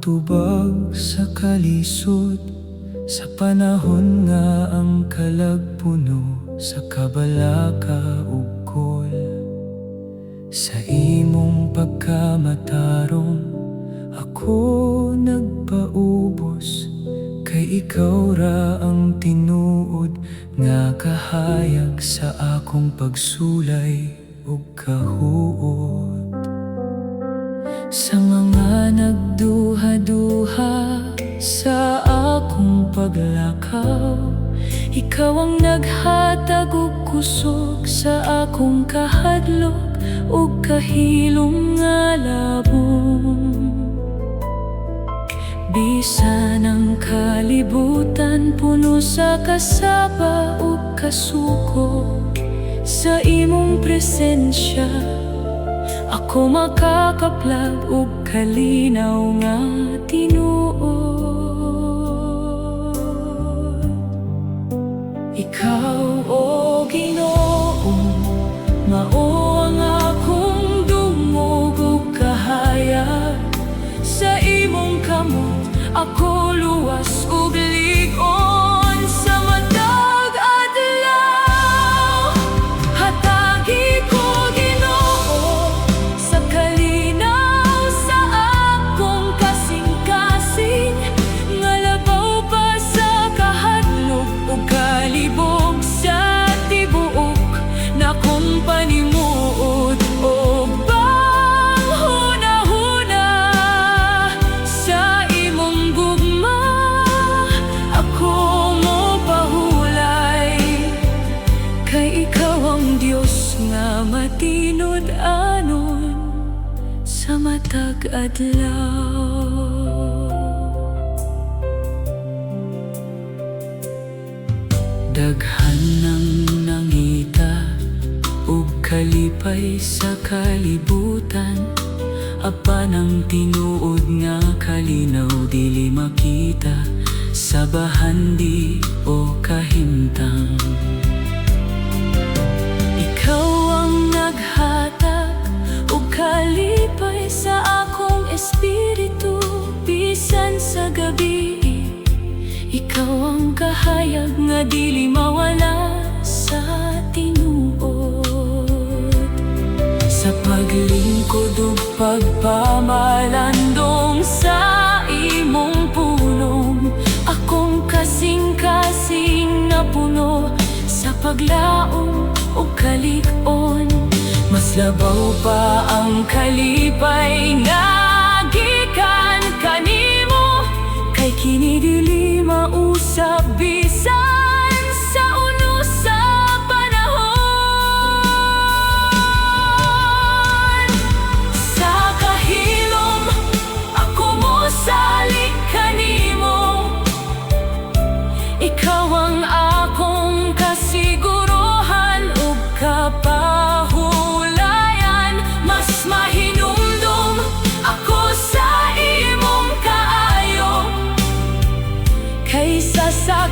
tubag sa kalisod, sa panahon nga ang kalagpuno sa kabalaka ug kol. Sa imong pagkamatarong ako nagpaubos, kay ikaw ra ang tinuod nga kahayag sa akong pagsulay ug kahuot. Sa mga nagduha-duha sa akong paglakaw, ikaw ang naghatag og kusog sa akong kahadlok ug kahilom nga labong. Bisan ang kalibutan puno sa kasaba ug kasuko, sa imong presensya ako makakaplag ug kalinaw nga tinuod. Ikaw, o Ginoo, mao ang akong dungog ug kahayag. Sa imong kamot ako luwas ug lig-on. Sa matag adlaw hatagi ko, Ginoo, sa kalinaw sa akong kasing-kasing, nga labaw pa sa kahadlok ug kalibog sa tibuok na kong panimuot. O banghuna-huna sa imong gugma ako mo pahulay, kay ikaw ang Dios nga matinod anon sa matag adlaw. Daghan nang nangita ug kalipay sa kalibutan, apan ang tinuod nga kalinaw dili makita sa bahandi o kahimtang. Ikaw ang naghatag ug kalipay sa akong espiritu, bisan sa gabi ikaw ang kahayag nga dili mawala sa tinuod. Sa paglingkod ug pagpamalandong sa imong pulong, akong kasing-kasing na puno sa paglaom ug kalig-on. Mas labaw pa ang kalipay nga gikan kanimo, kay kini dili mausab bisan sa unos sa panahon. Sa kahilom ako mosalig kanimo, ikaw ang akong kasiguruhan ug kapahulayan. Mas mahinumdum ako sa imong kaayo kaysa sa